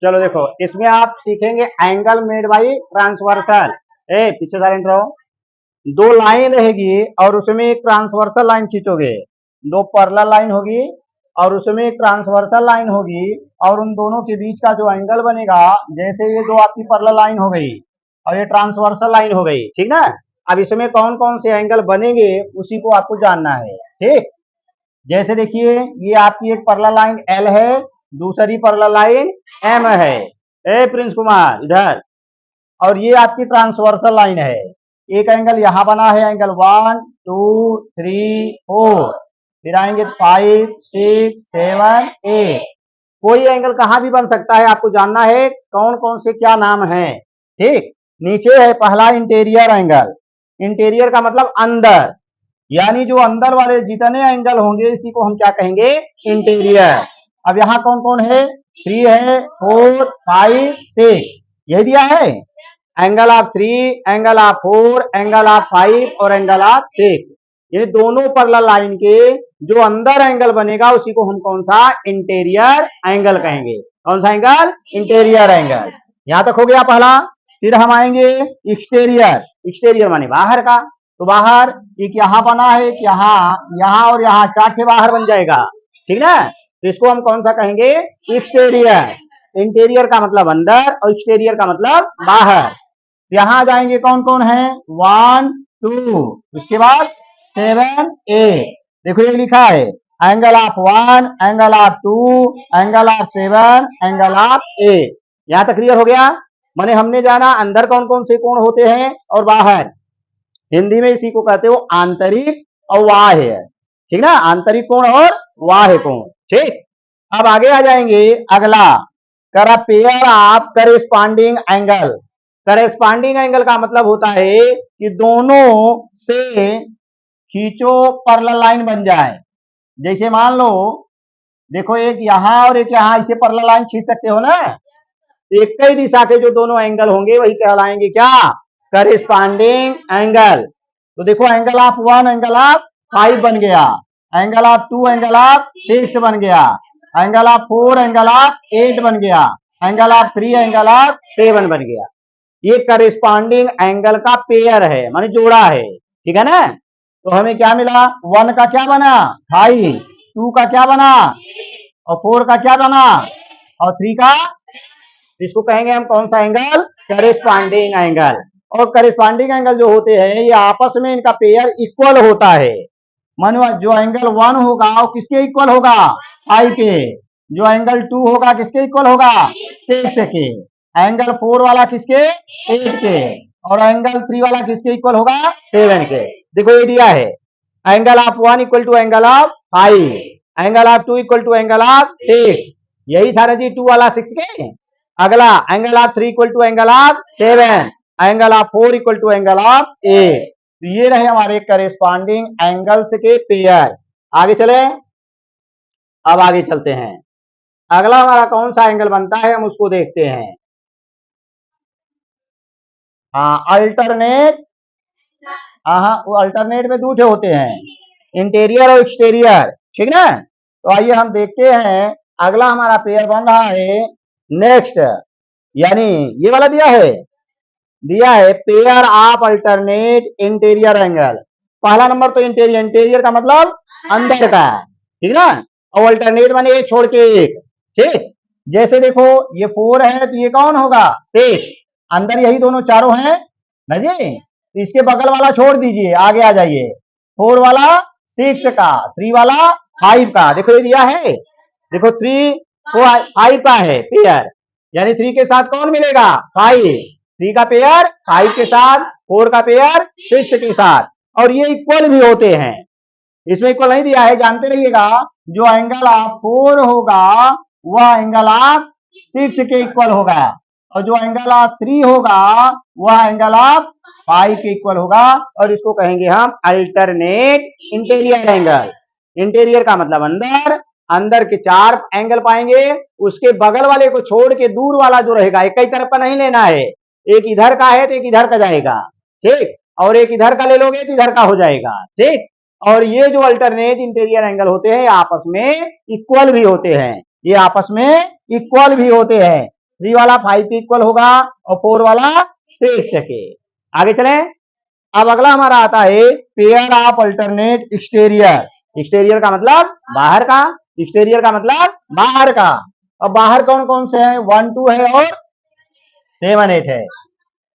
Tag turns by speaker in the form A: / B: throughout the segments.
A: चलो देखो, इसमें आप सीखेंगे एंगल मेड बाई ट्रांसवर्सल। ए पीछे साइलेंट रहो। दो लाइन रहेगी और उसमें एक ट्रांसवर्सल लाइन खींचोगे, दो पैरेलल लाइन होगी और उसमें एक ट्रांसवर्सल लाइन होगी, और उन दोनों के बीच का जो एंगल बनेगा, जैसे ये दो आपकी पैरेलल लाइन हो गई और ये ट्रांसवर्सल लाइन हो गई, ठीक ना। अब इसमें कौन कौन से एंगल बनेंगे उसी को आपको जानना है, ठीक। जैसे देखिए, ये आपकी एक पैरेलल लाइन एल है, दूसरी पैरेलल लाइन एम है। ए प्रिंस कुमार इधर। और ये आपकी ट्रांसवर्सल लाइन है। एक एंगल यहां बना है, एंगल 1 2 3 4, फिर आएंगे 5 6 7 8। कोई एंगल कहां भी बन सकता है, आपको जानना है कौन कौन से क्या नाम है, ठीक। नीचे है पहला इंटीरियर एंगल। इंटीरियर का मतलब अंदर, यानी जो अंदर वाले जितने एंगल होंगे इसी को हम क्या कहेंगे, इंटीरियर। अब यहाँ कौन कौन है, 3 है, 4 5 6, यही दिया है। Angle of 3, angle of 4, angle of 5 और एंगल ऑफ 6। ये दोनों पैरेलल लाइन के जो अंदर एंगल बनेगा उसी को हम कौन सा, इंटीरियर एंगल कहेंगे। कौन सा एंगल, इंटीरियर एंगल। यहां तक हो गया पहला। फिर हम आएंगे एक्सटीरियर। एक्सटीरियर माने बाहर का। तो बाहर एक यहाँ बना है, एक यहाँ और यहाँ, 4 के बाहर बन जाएगा, ठीक ना। तो इसको हम कौन सा कहेंगे, एक्सटीरियर। इंटीरियर का मतलब अंदर और एक्सटीरियर का मतलब बाहर। यहाँ जाएंगे कौन कौन है, 1 2, उसके बाद 7 8। देखो ये लिखा है angle of 1, angle of 2, angle of 7, angle of 8। यहां तक क्लियर हो गया। माने हमने जाना अंदर कौन कौन से कोण होते हैं और बाहर। हिंदी में इसी को कहते हो आंतरिक और बाह्य, ठीक ना, आंतरिक कोण और बाह्य कोण, ठीक। अब आगे आ जाएंगे, अगला करा pair of corresponding angle. Corresponding angle का मतलब होता है कि दोनों से खींचो पैरेलल लाइन बन जाए। जैसे मान लो, देखो एक यहां और एक यहां, इसे पैरेलल लाइन खींच सकते हो ना। एक ही दिशा के जो दोनों एंगल होंगे वही कहलाएंगे क्या, करेस्पॉन्डिंग एंगल। तो देखो एंगल ऑफ 1 एंगल ऑफ 5 बन गया, एंगल ऑफ 2 एंगल ऑफ 6 बन गया, एंगल ऑफ 4 एंगल ऑफ 8 बन गया, एंगल ऑफ 3 एंगल ऑफ 7 बन गया। ये करेस्पॉन्डिंग एंगल का पेयर है, माने जोड़ा है, ठीक है ना। तो हमें क्या मिला, 1 का क्या बना 5, 2 का क्या बना और 4 का क्या बना और 3 का, इसको कहेंगे हम कौन सा एंगल, करेस्पॉन्डिंग एंगल। और करेस्पॉन्डिंग एंगल जो होते हैं ये आपस में इनका पेयर इक्वल होता है। मानो जो एंगल 1 होगा वो किसके इक्वल होगा, 5 के। जो एंगल 2 होगा किसके इक्वल होगा, 6 के। एंगल 4 वाला किसके, 8 के। और एंगल 3 वाला किसके इक्वल होगा, 7 के। देखो ये दिया है angle of 1 equal to angle of 5, angle of 2 equal to angle of 6। यही था ना जी 2 वाला 6 के। अगला angle of 3 equal to angle of 7, angle of 4 equal to angle of 8। तो ये रहे हमारे करेस्पॉन्डिंग एंगल्स के पेयर। आगे चले, अब आगे चलते हैं। अगला हमारा कौन सा एंगल बनता है हम उसको देखते हैं। हाँ अल्टरनेट, हाँ वो अल्टरनेट में दो होते हैं, इंटीरियर और एक्सटीरियर, ठीक ना। तो आइए हम देखते हैं अगला हमारा पेयर बन रहा है नेक्स्ट, यानी ये वाला दिया है pair of alternate interior angle. पहला नंबर तो इंटीरियर, इंटीरियर का मतलब अंदर का, ठीक ना। और अल्टरनेट माने एक छोड़ के एक, ठीक। जैसे देखो ये 4 है तो ये कौन होगा, 6। अंदर यही दोनों चारों हैं ना जी। तो इसके बगल वाला छोड़ दीजिए, आगे आ जाइए। 4 वाला 6 का, 3 वाला 5 का। देखो ये दिया है, देखो 3 4 5 का है पेयर, यानी 3 के साथ कौन मिलेगा, 5। 3 का पेयर 5 के साथ, 4 का पेयर 6 के साथ। और ये इक्वल भी होते हैं, इसमें इक्वल नहीं दिया है, जानते रहिएगा। जो एंगल ऑफ 4 होगा वह एंगल ऑफ 6 के इक्वल होगा, और जो एंगल ऑफ 3 होगा वह एंगल ऑफ 5 के इक्वल होगा। और इसको कहेंगे हम अल्टरनेट इंटीरियर एंगल। इंटीरियर का मतलब अंदर, अंदर के 4 एंगल पाएंगे, उसके बगल वाले को छोड़ के दूर वाला जो रहेगा एक ही तरफ का नहीं लेना है। एक इधर का है तो एक इधर का जाएगा, ठीक। और एक इधर का ले लोगे तो इधर का हो जाएगा, ठीक। और ये जो अल्टरनेट इंटीरियर एंगल होते हैं आपस में इक्वल भी होते हैं, ये आपस में इक्वल भी होते हैं। 3 वाला 5 के इक्वल होगा और 4 वाला 6 के। आगे चलें। अब अगला हमारा आता है pair of alternate exterior. Exterior का मतलब बाहर का, एक्सटीरियर का मतलब बाहर का। अब बाहर कौन कौन से हैं? 1 2 है और 7 8 है।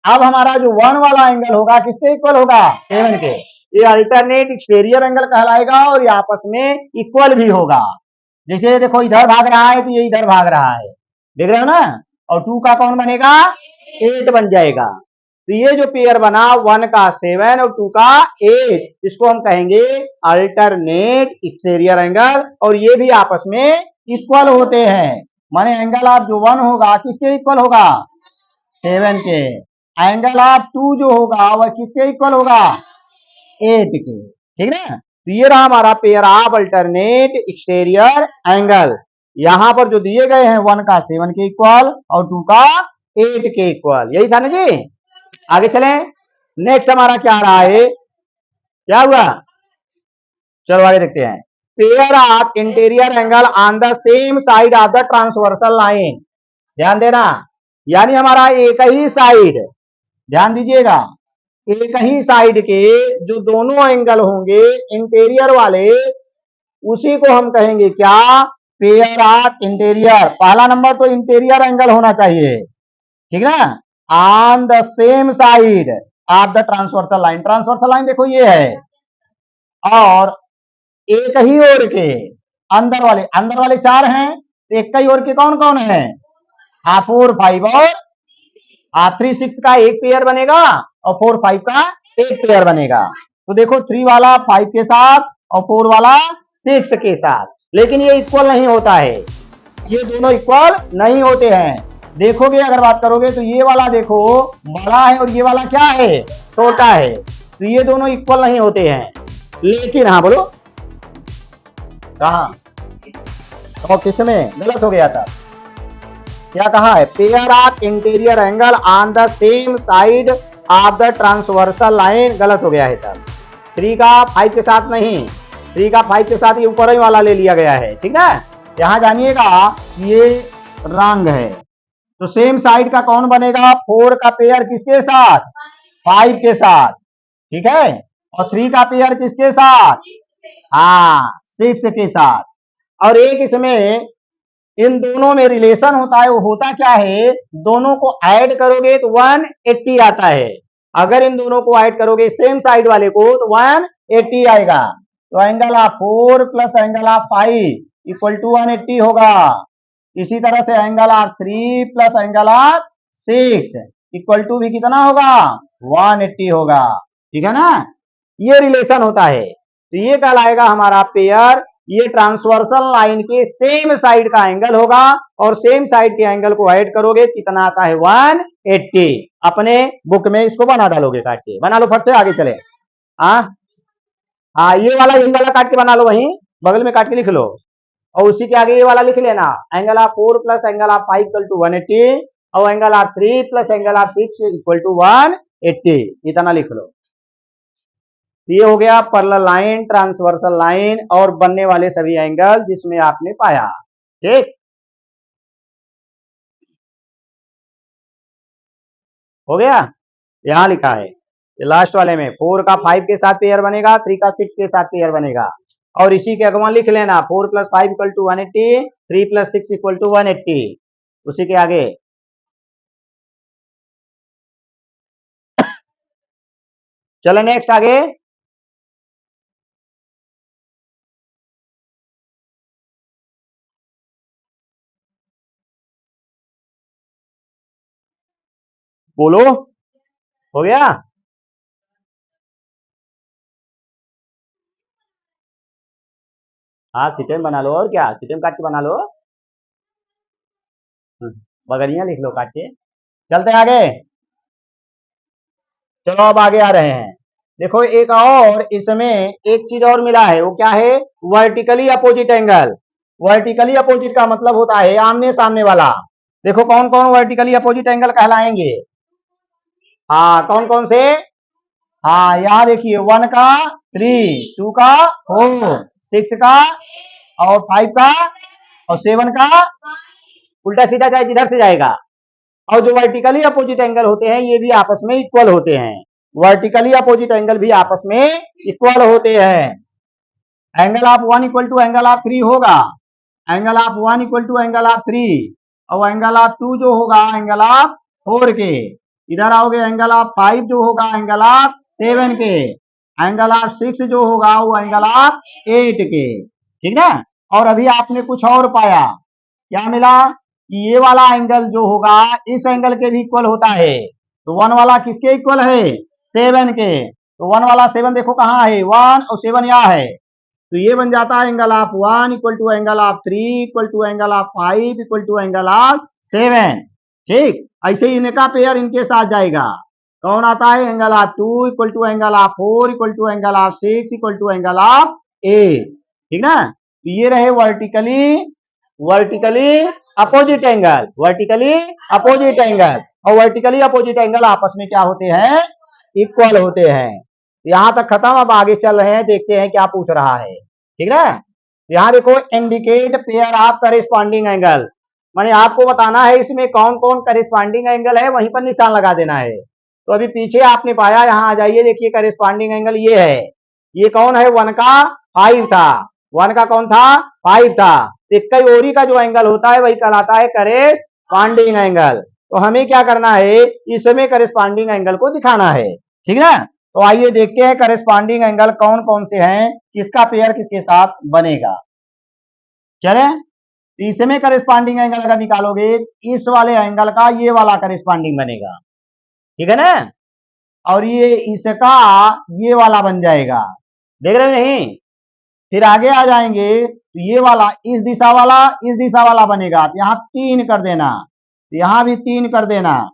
A: अब हमारा जो 1 वाला एंगल होगा किसके इक्वल होगा? 7 के। ये अल्टरनेट एक्सटीरियर एंगल कहलाएगा और ये आपस में इक्वल भी होगा। जैसे देखो इधर भाग रहा है तो ये इधर भाग रहा है, देख रहे हो ना। और 2 का कौन बनेगा? 8 बन जाएगा। तो ये जो पेयर बना 1 का 7 और 2 का 8, इसको हम कहेंगे अल्टरनेट एक्सटीरियर एंगल। और ये भी आपस में इक्वल होते हैं। माने एंगल ऑफ जो 1 होगा किसके इक्वल होगा? 7 के। एंगल ऑफ 2 जो होगा वह किसके इक्वल होगा? 8 के। ठीक ना। तो ये रहा हमारा pair of alternate exterior angle. यहां पर जो दिए गए हैं 1 का 7 के इक्वल और 2 का 8 के इक्वल, यही था ना जी। आगे चलें। नेक्स्ट हमारा क्या रहा है? क्या हुआ? चलो आगे देखते हैं। Pair of interior angle on the same side of the transversal line. ध्यान देना, यानी हमारा एक ही साइड, ध्यान दीजिएगा, एक ही साइड के जो दोनों एंगल होंगे इंटीरियर वाले, उसी को हम कहेंगे क्या? Pair of interior. पहला नंबर तो इंटीरियर एंगल होना चाहिए, ठीक ना। On the same side of the transversal line. Transversal line देखो ये है, और एक ही ओर के अंदर वाले 4 हैं, तो एक ही ओर के कौन कौन है? 4 5 और 3 6 का एक पेयर बनेगा और 4 5 का एक पेयर बनेगा। तो देखो 3 वाला 5 के साथ और 4 वाला 6 के साथ, लेकिन ये इक्वल नहीं होता है, ये दोनों इक्वल नहीं होते हैं। देखोगे अगर बात करोगे तो ये वाला देखो बड़ा है और ये वाला क्या है? छोटा है। तो ये दोनों इक्वल नहीं होते हैं। लेकिन हाँ बोलो, कहा तो किसमें गलत हो गया था? क्या कहा है? Pair of interior angle on the same side of the transversal line, गलत हो गया है तब। 3 का 5 के साथ नहीं, 3 का 5 के साथ ये ऊपर ही वाला ले लिया गया है, ठीक है। यहां जानिएगा ये रंग है। तो सेम साइड का कौन बनेगा? 4 का पेयर किसके साथ? 5 के साथ, ठीक है। और 3 का पेयर किसके साथ? 6 के साथ। और एक इसमें इन दोनों में रिलेशन होता है, वो होता क्या है? दोनों को ऐड करोगे तो 180 आता है। अगर इन दोनों को ऐड करोगे सेम साइड वाले को तो 180 आएगा। तो angle of 4 plus angle of 5 equal to 180 होगा। इसी तरह से angle of 3 plus angle of 6 equal to भी कितना होगा? 180 होगा, ठीक है ना। ये रिलेशन होता है। तो ये कहलाएगा हमारा पेयर। ये ट्रांसवर्सल लाइन के सेम साइड का एंगल होगा और सेम साइड के एंगल को ऐड करोगे कितना आता है? 180। अपने बुक में इसको बना डालोगे, काट के बना लो फट से, आगे चले। ये वाला यही वाला काट के बना लो, वहीं बगल में काट के लिख लो। और उसी के आगे ये वाला लिख लेना, angle of 4 plus angle of 5 equal to 180 और angle of 3 plus angle of 6 equal to 180, इतना लिख लो। ये हो गया पैरेलल लाइन, ट्रांसवर्सल लाइन और बनने वाले सभी एंगल जिसमें आपने पाया, ठीक हो गया। यहां लिखा है लास्ट वाले में 4 का 5 के साथ पेयर बनेगा, 3 का 6 के साथ पेयर बनेगा। और इसी के अगवा लिख लेना 4 plus 5 equal to 180, 3 plus 6 equal to 180। उसी के आगे चलो नेक्स्ट आगे। बोलो, हो गया। सिस्टम बना लो, और क्या सिस्टम काट के बना लो। बगड़िया लिख लो काट के। चलते आगे। चलो अब आगे आ रहे हैं। देखो एक और इसमें एक चीज और मिला है, वो क्या है? Vertically opposite angle. Vertically opposite का मतलब होता है आमने सामने वाला। देखो कौन कौन वर्टिकली अपोजिट एंगल कहलाएंगे? कौन कौन से? यहाँ देखिए 1 का 3, 2 का 4, 6 का और 5 का और 7 का। उल्टा सीधा चाहे जिधर से जाएगा, और जो वर्टिकली अपोजिट एंगल होते हैं ये भी आपस में इक्वल होते हैं। वर्टिकली अपोजिट एंगल भी आपस में इक्वल होते हैं। Angle of 1 equal to angle of 3 होगा, angle of 1 equal to angle of 3, और एंगल ऑफ 2 जो होगा एंगल ऑफ 4 के। इधर आओगे एंगल ऑफ 5 जो होगा एंगल ऑफ 7 के, एंगल ऑफ 6 जो होगा वो एंगल ऑफ 8 के, ठीक ना। और अभी आपने कुछ और पाया, क्या मिला कि ये वाला एंगल जो होगा इस एंगल के भी इक्वल होता है। तो 1 वाला किसके इक्वल है? 7 के। तो 1 वाला 7 देखो कहाँ है, 1 और 7 यहाँ है। तो ये बन जाता है angle of 1 equal to angle of 3 equal to angle of 5 equal to angle of 7। ठीक, ऐसे ही इनका पेयर इनके साथ जाएगा। कौन आता है? Angle of 2 equal to angle of 4 equal to angle of 6 equal to angle of 8, ठीक ना। तो ये रहे vertically opposite angle, vertically opposite angle, और वर्टिकली अपोजिट एंगल आपस में क्या होते हैं? इक्वल होते हैं। यहां तक खत्म। अब आगे चल रहे हैं, देखते हैं क्या पूछ रहा है, ठीक ना। यहां देखो, indicate pair of corresponding angle, माने आपको बताना है इसमें कौन कौन करेस्पॉन्डिंग एंगल है, वहीं पर निशान लगा देना है। तो अभी पीछे आपने पाया, यहाँ आ जाइए, देखिए करेस्पॉन्डिंग एंगल ये है। ये कौन है? 1 का 5 था, 1 का कौन था? 5 था। इक्कई ओरी का जो एंगल होता है वही कहलाता है करेस्पॉन्डिंग एंगल। तो हमें क्या करना है? इसमें करेस्पॉन्डिंग एंगल को दिखाना है, ठीक ना। तो आइए देखते हैं करेस्पॉन्डिंग एंगल कौन कौन से हैं, किसका पेयर किसके साथ बनेगा। चले, इसमें करेस्पॉन्डिंग एंगल अगर निकालोगे, इस वाले एंगल का ये वाला करेस्पॉन्डिंग बनेगा, ठीक है ना। और ये इसका ये वाला बन जाएगा, देख रहे हो नहीं। फिर आगे आ जाएंगे तो ये वाला इस दिशा वाला बनेगा, तो यहाँ 3 कर देना, यहाँ भी 3 कर देना,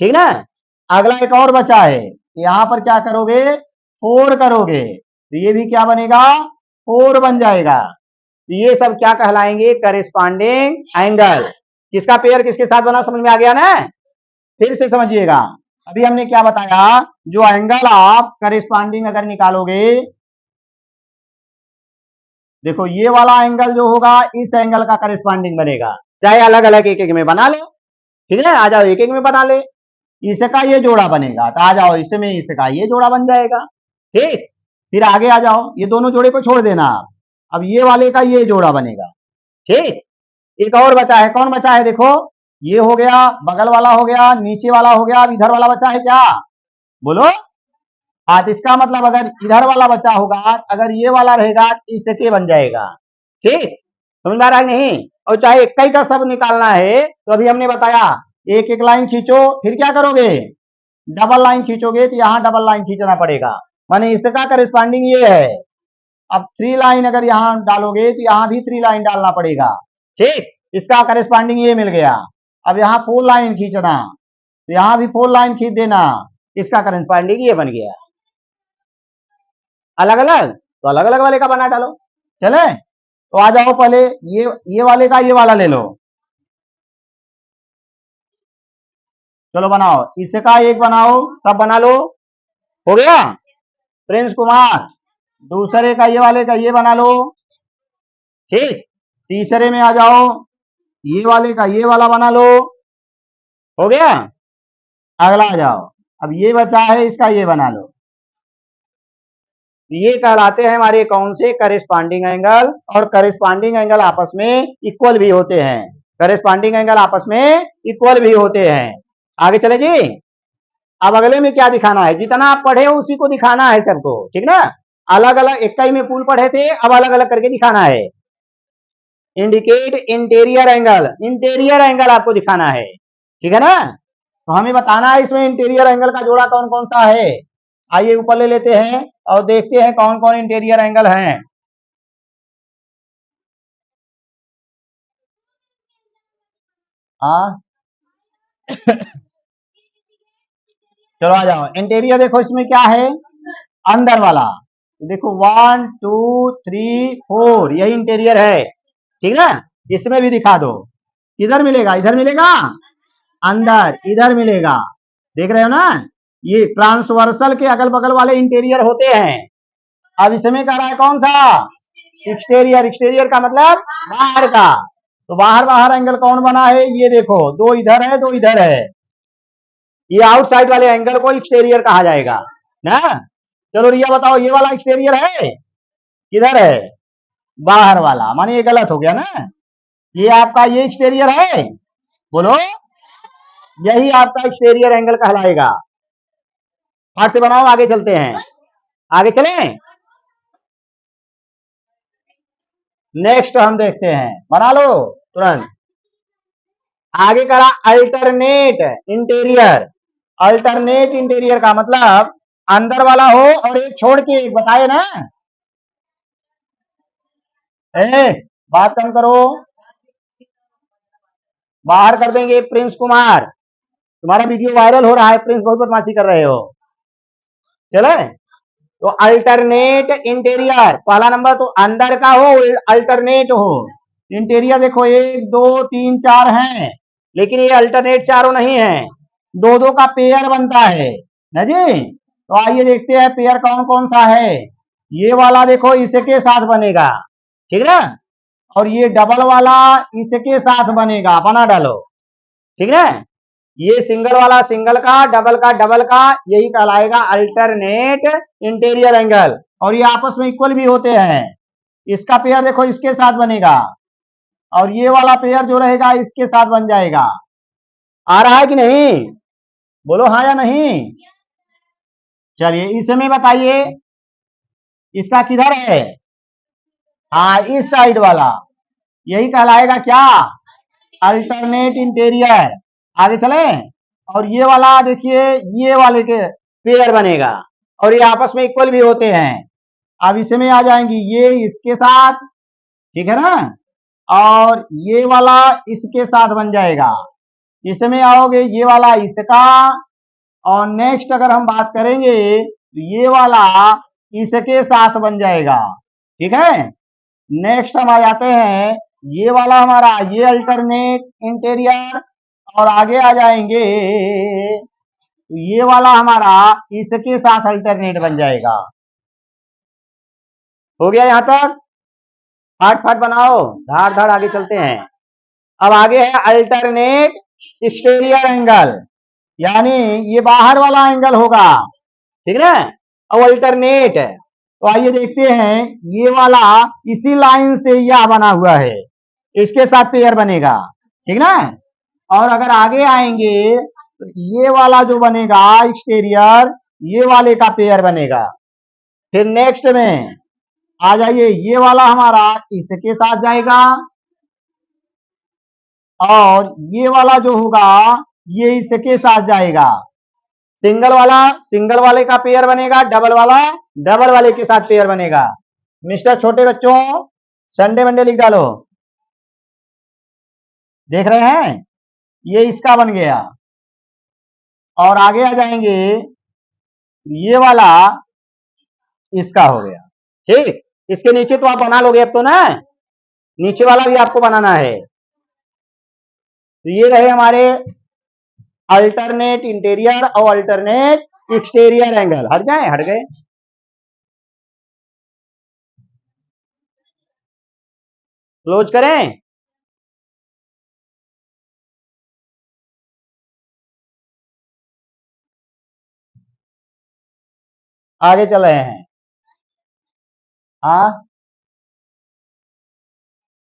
A: ठीक ना। अगला एक और बचा है, यहाँ पर क्या करोगे? 4 करोगे, तो ये भी क्या बनेगा? 4 बन जाएगा। तो ये सब क्या कहलाएंगे? Corresponding angle. किसका पेयर किसके साथ बना, समझ में आ गया ना। फिर से समझिएगा, अभी हमने क्या बताया, जो एंगल आप करेस्पॉन्डिंग अगर निकालोगे, देखो ये वाला एंगल जो होगा इस एंगल का करेस्पॉन्डिंग बनेगा, चाहे अलग अलग एक एक में बना लो, ठीक है। आ जाओ एक एक में बना ले, इसका ये जोड़ा बनेगा, तो आ जाओ इसमें इसका ये जोड़ा बन जाएगा, ठीक। फिर आगे आ जाओ, ये दोनों जोड़े को छोड़ देना, अब ये वाले का ये जोड़ा बनेगा, ठीक। एक और बचा है, कौन बचा है? देखो, ये हो गया, बगल वाला हो गया, नीचे वाला हो गया, अब इधर वाला बचा है क्या? बोलो। आज इसका मतलब अगर इधर वाला बचा होगा, अगर ये वाला रहेगा इसके बन जाएगा, ठीक। समझ में आ रहा है नहीं? और चाहे इक्का का सब निकालना है तो अभी हमने बताया, एक एक लाइन खींचो, फिर क्या करोगे? डबल लाइन खींचोगे, तो यहाँ डबल लाइन खींचना पड़ेगा, माने इसका करेस्पॉन्डिंग ये है। अब 3 लाइन अगर यहाँ डालोगे तो यहाँ भी 3 लाइन डालना पड़ेगा, ठीक। इसका करेस्पॉन्डिंग ये मिल गया। अब यहाँ 4 लाइन खींचना, तो यहाँ भी 4 लाइन खींच देना, इसका करेस्पॉन्डिंग ये बन गया। अलग अलग, तो अलग अलग वाले का बना डालो, चले। तो आ जाओ, पहले ये वाले का ये वाला ले लो, चलो बनाओ, इसका एक बनाओ, सब बना लो, हो गया। प्रिंस कुमार, दूसरे का ये वाले का ये बना लो, ठीक। तीसरे में आ जाओ, ये वाले का ये वाला बना लो, हो गया। अगला आ जाओ, अब ये बचा है, इसका ये बना लो। ये कहलाते हैं हमारे कौन से? Corresponding angle. और करेस्पॉन्डिंग एंगल आपस में इक्वल भी होते हैं, करेस्पॉन्डिंग एंगल आपस में इक्वल भी होते हैं। आगे चले जी। अब अगले में क्या दिखाना है? जितना आप पढ़े हो उसी को दिखाना है सबको, ठीक ना। अलग अलग इक्काई में पूल पढ़े थे, अब अलग अलग करके दिखाना है। Indicate interior angle, interior angle आपको दिखाना है, ठीक है ना। तो हमें बताना है इसमें इंटीरियर एंगल का जोड़ा कौन कौन सा है। आइए ऊपर ले लेते हैं और देखते हैं कौन कौन इंटीरियर एंगल हैं। हाँ चलो आ जाओ, इंटीरियर देखो इसमें क्या है, अंदर वाला। देखो 1 2 3 4 यही इंटीरियर है, ठीक ना। इसमें भी दिखा दो, इधर मिलेगा, इधर मिलेगा, अंदर इधर मिलेगा, देख रहे हो ना। ये ट्रांसवर्सल के अगल बगल वाले इंटीरियर होते हैं। अब इसमें कह रहा है कौन सा? एक्सटीरियर, एक्सटीरियर का मतलब बाहर का, तो बाहर बाहर एंगल कौन बना है, ये देखो, दो इधर है दो इधर है, ये आउटसाइड वाले एंगल को एक्सटीरियर कहा जाएगा ना। चलो रिया बताओ, ये वाला एक्सटीरियर है, किधर है, बाहर वाला, माने ये गलत हो गया ना, ये आपका ये एक्सटीरियर है, बोलो, यही आपका एक्सटीरियर एंगल कहलाएगा। फट से बनाओ, आगे चलते हैं, आगे चलें। नेक्स्ट हम देखते हैं, बना लो तुरंत। आगे करा अल्टरनेट इंटीरियर। अल्टरनेट इंटीरियर का मतलब अंदर वाला हो और एक छोड़ के एक, बताए ना। बात कम करो, बाहर कर देंगे। प्रिंस कुमार, तुम्हारा वीडियो वायरल हो रहा है, प्रिंस बहुत बदमाशी कर रहे हो। चले, तो अल्टरनेट इंटीरियर, पहला नंबर तो अंदर का हो, अल्टरनेट हो। इंटीरियर देखो, एक दो तीन चार हैं, लेकिन ये अल्टरनेट चारों नहीं है, दो दो का पेयर बनता है ना जी। तो आइए देखते हैं पेयर कौन कौन सा है। ये वाला देखो इसके साथ बनेगा, ठीक है, और ये डबल वाला इसके साथ बनेगा, बना डालो, ठीक है। ये सिंगल वाला सिंगल का डबल का, यही कहलाएगा अल्टरनेट इंटीरियर एंगल, और ये आपस में इक्वल भी होते हैं। इसका पेयर देखो इसके साथ बनेगा, और ये वाला पेयर जो रहेगा इसके साथ बन जाएगा। आ रहा है कि नहीं, बोलो हाँ या नहीं। चलिए इसमें बताइए, इसका किधर है, हाँ इस साइड वाला, यही कहलाएगा क्या, अल्टरनेट इंटीरियर। आगे चले, और ये वाला देखिए, ये वाले के पेयर बनेगा, और ये आपस में इक्वल भी होते हैं। अब इसमें आ जाएंगी ये इसके साथ, ठीक है ना, और ये वाला इसके साथ बन जाएगा। इसमें आओगे ये वाला इसका, और नेक्स्ट अगर हम बात करेंगे तो ये वाला इसके साथ बन जाएगा, ठीक है। नेक्स्ट हम आ जाते हैं, ये वाला हमारा ये अल्टरनेट इंटीरियर, और आगे आ जाएंगे तो ये वाला हमारा इसके साथ अल्टरनेट बन जाएगा। हो गया यहां तक, फट फट बनाओ, धाड़ धाड़ आगे चलते हैं। अब आगे है अल्टरनेट एक्सटीरियर एंगल, यानी ये बाहर वाला एंगल होगा, ठीक है। अब अल्टरनेट, तो आइए देखते हैं, ये वाला इसी लाइन से यह बना हुआ है, इसके साथ पेयर बनेगा, ठीक ना। और अगर आगे आएंगे तो ये वाला जो बनेगा एक्सटीरियर, ये वाले का पेयर बनेगा। फिर नेक्स्ट में आ जाइए, ये वाला हमारा इसके साथ जाएगा, और ये वाला जो होगा ये इसके साथ जाएगा। सिंगल वाला सिंगल वाले का पेयर बनेगा, डबल वाला डबल वाले के साथ पेयर बनेगा। मिस्टर छोटे बच्चों, संडे मंडे लिख डालो, देख रहे हैं, ये इसका बन गया। और आगे आ जाएंगे, ये वाला इसका हो गया, ठीक। इसके नीचे तो आप बना लोगे अब तो ना, नीचे वाला भी आपको बनाना है। तो ये रहे हमारे अल्टरनेट इंटीरियर और अल्टरनेट एक्सटीरियर एंगल। हट जाए, हट गए, क्लोज करें। आगे चल रहे हैं, हाँ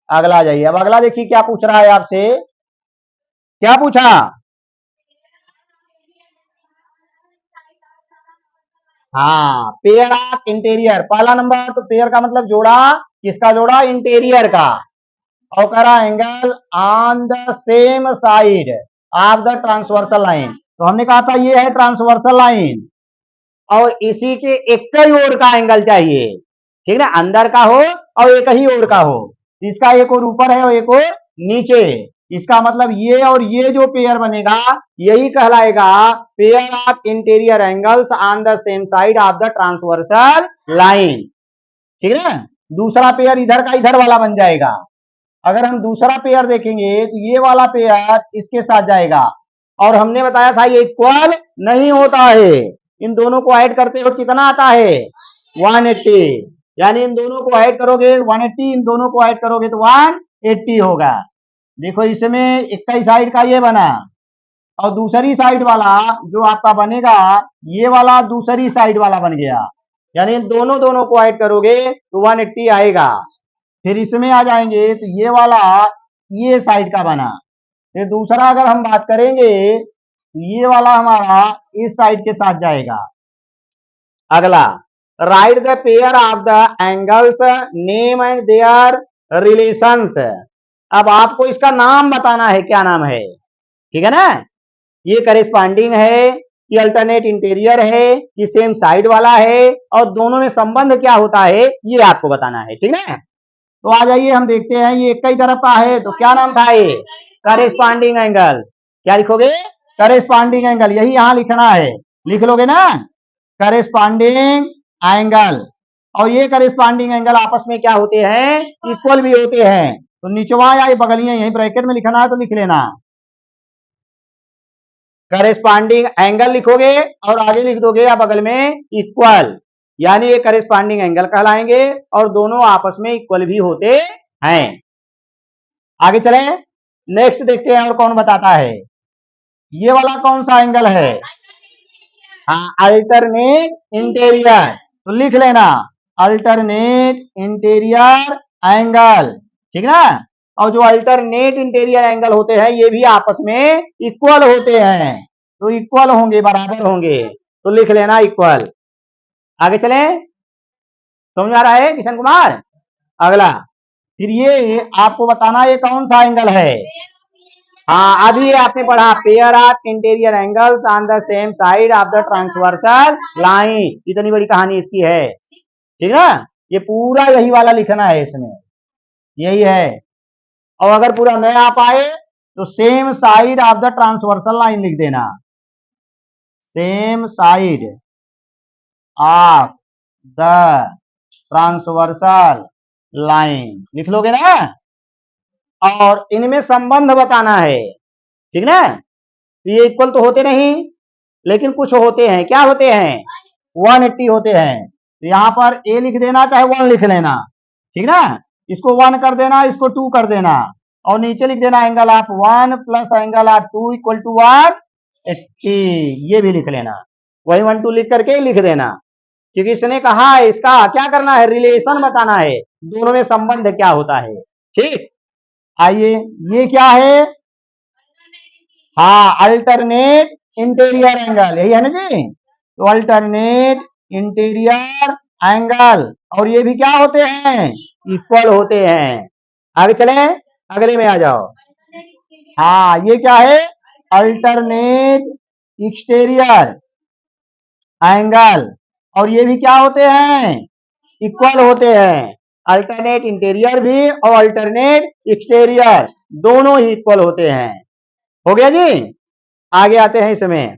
A: अगला जाइए। अब अगला देखिए क्या पूछ रहा है आपसे, क्या पूछा, हाँ पेयर ऑफ इंटीरियर, पहला नंबर तो पेयर का मतलब जोड़ा, किसका जोड़ा, इंटीरियर का। और करा angle on the same side of the transversal line, तो हमने कहा था ये है ट्रांसवर्सल लाइन, और इसी के एक ही ओर का एंगल चाहिए, ठीक है, अंदर का हो और एक ही ओर का हो। इसका एक और ऊपर है और एक और नीचे, इसका मतलब ये और ये जो पेयर बनेगा यही कहलाएगा pair of interior angles on the same side of the transversal line, ठीक है। दूसरा पेयर इधर का इधर वाला बन जाएगा। अगर हम दूसरा पेयर देखेंगे तो ये वाला पेयर इसके साथ जाएगा, और हमने बताया था ये इक्वल नहीं होता है, इन दोनों को ऐड करते हो कितना आता है, 180, यानी इन दोनों को ऐड करोगे 180, इन दोनों को ऐड करोगे तो 180 होगा। देखो इसमें इक्कीस साइड का ये बना और दूसरी साइड वाला जो आपका बनेगा ये वाला दूसरी साइड वाला बन गया, यानी दोनों दोनों को ऐड करोगे तो 180 आएगा। फिर इसमें आ जाएंगे तो ये वाला ये साइड का बना। फिर दूसरा अगर हम बात करेंगे तो ये वाला हमारा इस साइड के साथ जाएगा। अगला, right the pair of the angles, name and their relations. अब आपको इसका नाम बताना है, क्या नाम है, ठीक है ना। ये करेस्पॉन्डिंग है, ये अल्टरनेट इंटीरियर है, ये सेम साइड वाला है, और दोनों में संबंध क्या होता है ये आपको बताना है, ठीक है। तो आ जाइए हम देखते हैं, ये एक ही तरफ का है तो क्या नाम था ये, करेस्पॉन्डिंग एंगल। क्या लिखोगे, करेस्पॉन्डिंग एंगल, यही यहां लिखना है, लिख लोगे ना, करेस्पॉन्डिंग एंगल। और ये करेस्पॉन्डिंग एंगल आपस में क्या होते हैं, इक्वल भी होते हैं। तो निचवा या ये बगलियां यही ब्रैकेट में लिखना है तो लिख लेना, करेस्पॉन्डिंग एंगल लिखोगे और आगे लिख दोगे या बगल में इक्वल, यानी ये करेस्पॉन्डिंग एंगल कहलाएंगे और दोनों आपस में इक्वल भी होते हैं। आगे चले, नेक्स्ट देखते हैं और कौन बताता है। ये वाला कौन सा एंगल है, हाँ, अल्टरनेट इंटीरियर। तो लिख लेना, अल्टरनेट इंटीरियर एंगल, ठीक ना। और जो अल्टरनेट इंटीरियर एंगल होते हैं ये भी आपस में इक्वल होते हैं, तो इक्वल होंगे, बराबर होंगे, तो लिख लेना इक्वल। आगे चले, समझ आ रहा है किशन कुमार। अगला, फिर ये आपको बताना ये कौन सा एंगल है। हाँ, अभी आपने पढ़ा, pair of interior angles on the same side of the transversal line, इतनी बड़ी कहानी इसकी है, ठीक है। ये पूरा यही वाला लिखना है, इसमें यही है। और अगर पूरा न आ पाए तो same side of the transversal line लिख देना, same side of the transversal line लिख लोगे ना। और इनमें संबंध बताना है, ठीक ना। ये इक्वल तो होते नहीं, लेकिन कुछ होते हैं, क्या होते हैं, 180 होते हैं। तो यहां पर ए लिख देना, चाहे 1 लिख लेना, ठीक ना। इसको 1 कर देना, इसको 2 कर देना, और नीचे लिख देना angle of 1 plus angle of 2 equal to 180, ये भी लिख लेना। वही 1 2 लिख करके लिख देना, क्योंकि इसने कहा है इसका क्या करना है, रिलेशन बताना है, दोनों में संबंध क्या होता है, ठीक। आइए, ये क्या है, हाँ, अल्टरनेट इंटीरियर एंगल, यही है ना जी। तो अल्टरनेट इंटीरियर एंगल, और ये भी क्या होते हैं, इक्वल होते हैं। आगे चले, अगले में आ जाओ। हाँ, ये क्या है, अल्टरनेट एक्सटीरियर एंगल, और ये भी क्या होते हैं, इक्वल होते हैं। अल्टरनेट इंटीरियर भी और अल्टरनेट एक्सटीरियर दोनों ही इक्वल होते हैं। हो गया जी। आगे आते हैं इसमें,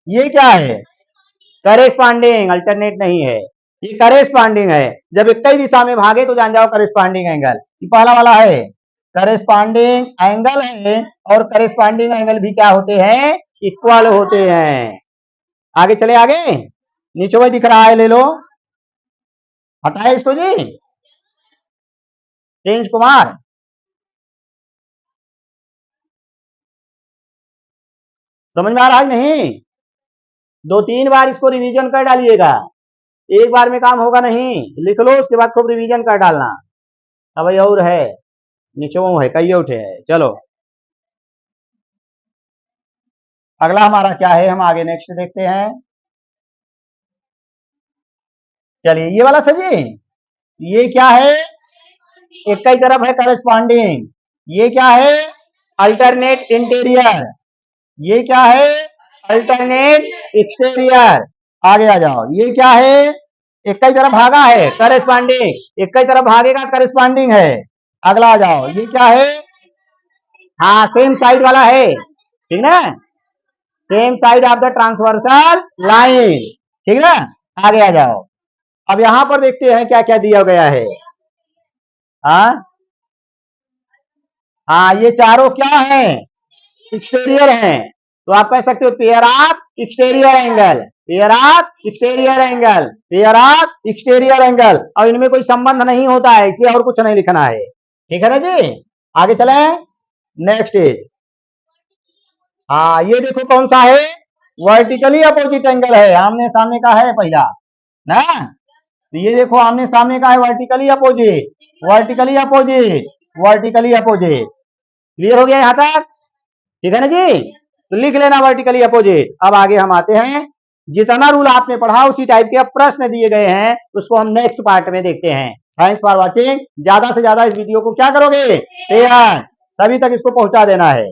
A: ये क्या है, करेस्पॉन्डिंग, अल्टरनेट नहीं है, ये करेस्पॉन्डिंग है। जब एक ही दिशा में भागे तो जान जाओ करेस्पॉन्डिंग एंगल, ये पहला वाला है, करेस्पॉन्डिंग एंगल है, और करेस्पॉन्डिंग एंगल भी क्या होते हैं, इक्वल होते हैं। आगे चले, आगे नीचे में दिख रहा है, ले लो, हटाए इसको जी, प्रिंस कुमार। समझ में आ रहा है नहीं, 2-3 बार इसको रिवीजन कर डालिएगा, एक बार में काम होगा नहीं, लिख लो उसके बाद खूब रिवीजन कर डालना। अब और है, नीचे है, कई उठे है। चलो अगला हमारा क्या है, हम आगे नेक्स्ट देखते हैं। चलिए, ये वाला था जी, ये क्या है, एक ही तरफ है करस्पॉन्डिंग, ये क्या है, अल्टरनेट इंटीरियर, ये क्या है, अल्टरनेट एक्सटीरियर। आगे आ जाओ, ये क्या है, एक ही तरफ भागा है करस्पॉन्डिंग, एक ही तरफ भागेगा करस्पॉन्डिंग है। अगला आ जाओ, ये क्या है, हाँ, सेम साइड वाला है, ठीक ना, same side of the transversal line, ठीक ना। आगे आ जाओ, अब यहां पर देखते हैं क्या क्या दिया गया है। हाँ हाँ, ये चारों क्या है, एक्सटीरियर हैं, तो आप कह सकते हो pair of exterior angle, pair of exterior angle, pair of exterior angle, और इनमें कोई संबंध नहीं होता है, इसलिए और कुछ नहीं लिखना है, ठीक है ना जी। आगे चले, नेक्स्ट इज, हाँ ये देखो कौन सा है, वर्टिकली अपोजिट एंगल है, आमने सामने का है पहला ना, तो ये देखो आमने सामने का है, vertically opposite, vertically opposite, vertically opposite. Clear हो गया यहां तक? ठीक है ना जी, तो लिख लेना वर्टिकली अपोजिट। अब आगे हम आते हैं, जितना रूल आपने पढ़ा उसी टाइप के प्रश्न दिए गए हैं, उसको हम नेक्स्ट पार्ट में देखते हैं। Thanks for watching. ज्यादा से ज्यादा इस वीडियो को क्या करोगे, शेयर, सभी तक इसको पहुंचा देना है।